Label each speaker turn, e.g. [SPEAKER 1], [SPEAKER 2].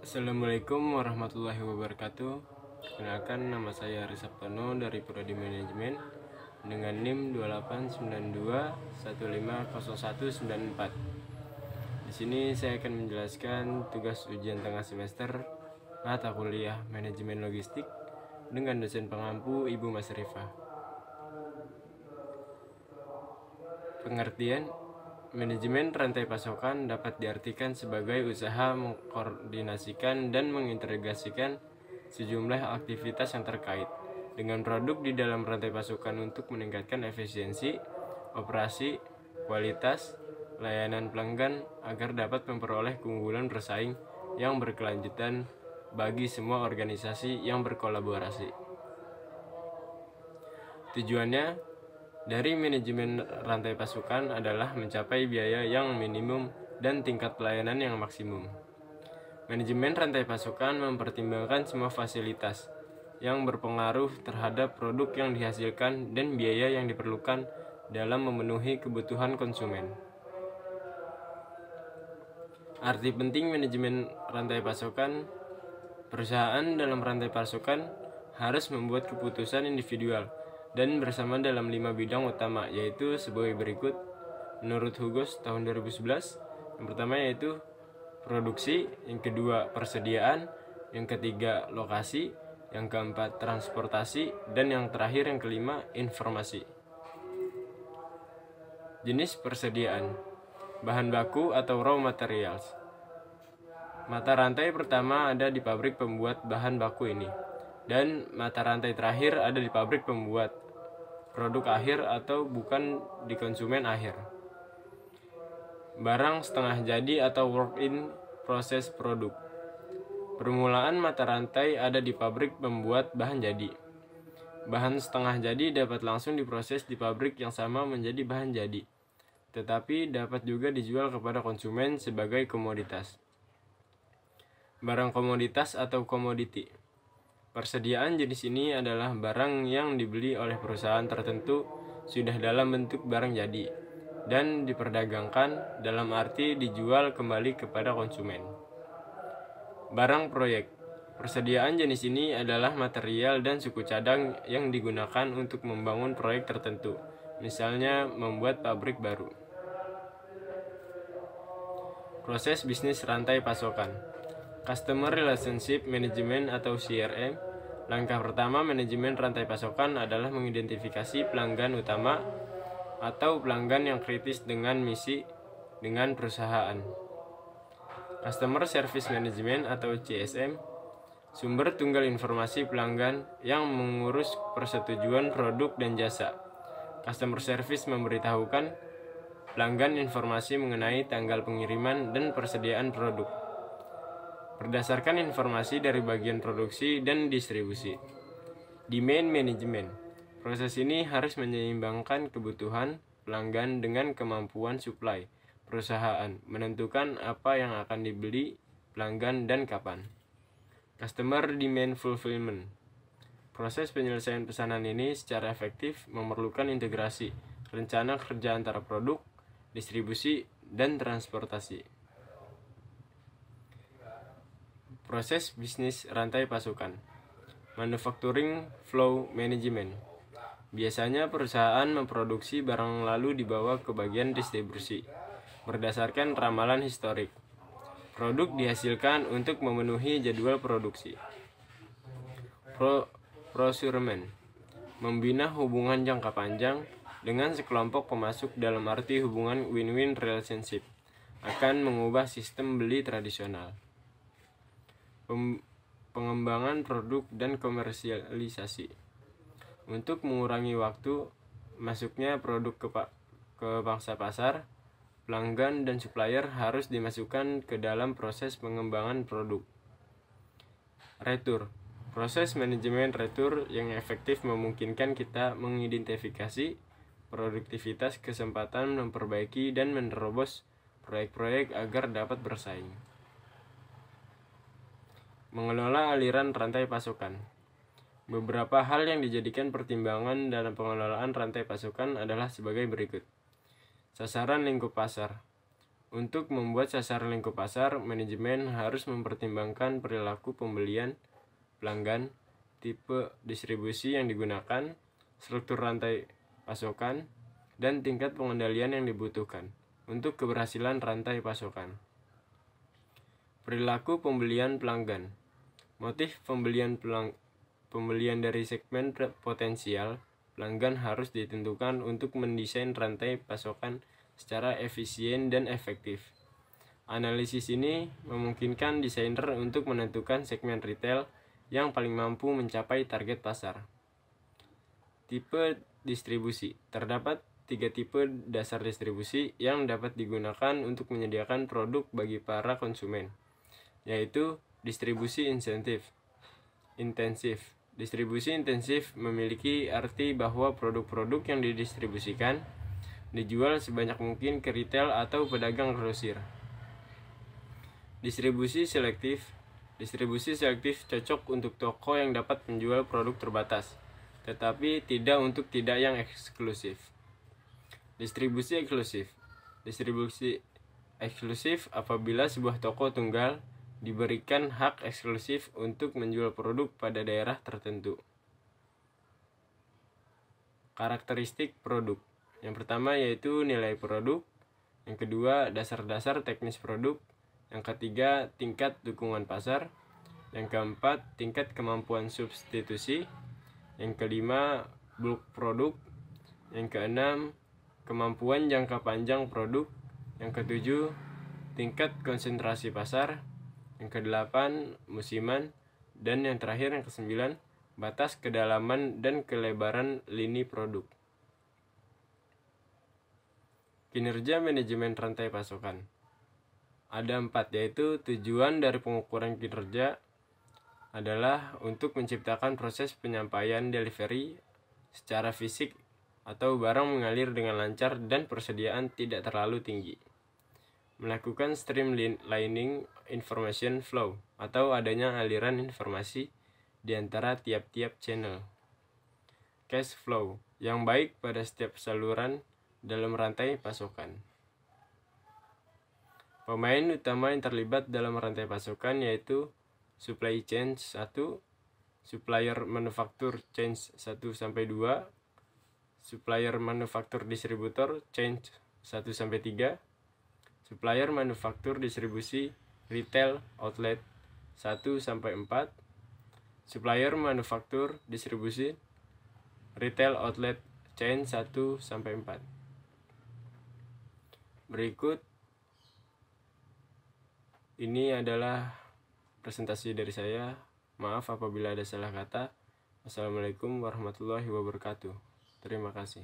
[SPEAKER 1] Assalamualaikum warahmatullahi wabarakatuh. Kenalkan, nama saya Aris Saptono dari Prodi Manajemen dengan NIM 2892150194. Di sini saya akan menjelaskan tugas ujian tengah semester mata kuliah Manajemen Logistik dengan dosen pengampu Ibu Masrifah. Pengertian: manajemen rantai pasokan dapat diartikan sebagai usaha mengkoordinasikan dan mengintegrasikan sejumlah aktivitas yang terkait dengan produk di dalam rantai pasokan untuk meningkatkan efisiensi, operasi, kualitas, layanan pelanggan agar dapat memperoleh keunggulan bersaing yang berkelanjutan bagi semua organisasi yang berkolaborasi. Tujuannya dari manajemen rantai pasokan adalah mencapai biaya yang minimum dan tingkat pelayanan yang maksimum. Manajemen rantai pasokan mempertimbangkan semua fasilitas yang berpengaruh terhadap produk yang dihasilkan dan biaya yang diperlukan dalam memenuhi kebutuhan konsumen. Arti penting manajemen rantai pasokan: perusahaan dalam rantai pasokan harus membuat keputusan individual dan bersama dalam 5 bidang utama, yaitu sebagai berikut menurut Hugos tahun 2011. Yang pertama yaitu produksi, yang kedua persediaan, yang ketiga lokasi, yang keempat transportasi, dan yang terakhir yang kelima informasi. Jenis persediaan: bahan baku atau raw materials. Mata rantai pertama ada di pabrik pembuat bahan baku ini, dan mata rantai terakhir ada di pabrik pembuat produk akhir atau bukan di konsumen akhir. Barang setengah jadi atau work in proses produk. Permulaan mata rantai ada di pabrik pembuat bahan jadi. Bahan setengah jadi dapat langsung diproses di pabrik yang sama menjadi bahan jadi, tetapi dapat juga dijual kepada konsumen sebagai komoditas. Barang komoditas atau komoditi. Persediaan jenis ini adalah barang yang dibeli oleh perusahaan tertentu sudah dalam bentuk barang jadi dan diperdagangkan, dalam arti dijual kembali kepada konsumen. Barang proyek. Persediaan jenis ini adalah material dan suku cadang yang digunakan untuk membangun proyek tertentu, misalnya membuat pabrik baru. Proses bisnis rantai pasokan. Customer Relationship Management atau CRM. Langkah pertama manajemen rantai pasokan adalah mengidentifikasi pelanggan utama atau pelanggan yang kritis dengan misi dengan perusahaan. Customer Service Management atau CSM. Sumber tunggal informasi pelanggan yang mengurus persetujuan produk dan jasa. Customer Service memberitahukan pelanggan informasi mengenai tanggal pengiriman dan persediaan produk berdasarkan informasi dari bagian produksi dan distribusi. Demand Management. Proses ini harus menyeimbangkan kebutuhan pelanggan dengan kemampuan supply perusahaan, menentukan apa yang akan dibeli pelanggan dan kapan. Customer Demand Fulfillment. Proses penyelesaian pesanan ini secara efektif memerlukan integrasi rencana kerja antara produk, distribusi, dan transportasi. Proses bisnis rantai pasokan. Manufacturing Flow Management. Biasanya perusahaan memproduksi barang lalu dibawa ke bagian distribusi berdasarkan ramalan historik. Produk dihasilkan untuk memenuhi jadwal produksi. Procurement. Membina hubungan jangka panjang dengan sekelompok pemasok, dalam arti hubungan win-win relationship, akan mengubah sistem beli tradisional. Pengembangan produk dan komersialisasi. Untuk mengurangi waktu masuknya produk ke pangsa pasar, pelanggan dan supplier harus dimasukkan ke dalam proses pengembangan produk. Retur. Proses manajemen retur yang efektif memungkinkan kita mengidentifikasi produktivitas, kesempatan memperbaiki dan menerobos proyek-proyek agar dapat bersaing. Mengelola aliran rantai pasokan. Beberapa hal yang dijadikan pertimbangan dalam pengelolaan rantai pasokan adalah sebagai berikut. Sasaran lingkup pasar. Untuk membuat sasaran lingkup pasar, manajemen harus mempertimbangkan perilaku pembelian pelanggan, tipe distribusi yang digunakan, struktur rantai pasokan, dan tingkat pengendalian yang dibutuhkan untuk keberhasilan rantai pasokan. Perilaku pembelian pelanggan. Motif pembelian dari segmen potensial pelanggan harus ditentukan untuk mendesain rantai pasokan secara efisien dan efektif. Analisis ini memungkinkan desainer untuk menentukan segmen retail yang paling mampu mencapai target pasar. Tipe distribusi. Terdapat 3 tipe dasar distribusi yang dapat digunakan untuk menyediakan produk bagi para konsumen, yaitu distribusi intensif. Distribusi intensif memiliki arti bahwa produk-produk yang didistribusikan dijual sebanyak mungkin ke retail atau pedagang grosir. Distribusi selektif. Distribusi selektif cocok untuk toko yang dapat menjual produk terbatas, tetapi tidak untuk yang eksklusif. Distribusi eksklusif. Distribusi eksklusif apabila sebuah toko tunggal diberikan hak eksklusif untuk menjual produk pada daerah tertentu. Karakteristik produk. Yang pertama yaitu nilai produk, yang kedua dasar-dasar teknis produk, yang ketiga tingkat dukungan pasar, yang keempat tingkat kemampuan substitusi, yang kelima bulk produk, yang keenam kemampuan jangka panjang produk, yang ketujuh tingkat konsentrasi pasar, yang kedelapan musiman, dan yang terakhir yang kesembilan batas kedalaman dan kelebaran lini produk. Kinerja manajemen rantai pasokan. Ada 4, yaitu tujuan dari pengukuran kinerja adalah untuk menciptakan proses penyampaian delivery secara fisik atau barang mengalir dengan lancar dan persediaan tidak terlalu tinggi. Melakukan streamlining information flow atau adanya aliran informasi di antara tiap-tiap channel. Cash flow yang baik pada setiap saluran dalam rantai pasokan. Pemain utama yang terlibat dalam rantai pasokan yaitu supply chain 1, supplier manufaktur chain 1-2, supplier manufaktur distributor chain 1-3, supplier manufaktur distribusi retail outlet 1-4, supplier manufaktur distribusi retail outlet chain 1-4. Berikut ini adalah presentasi dari saya. Maaf apabila ada salah kata. Wassalamualaikum warahmatullahi wabarakatuh. Terima kasih.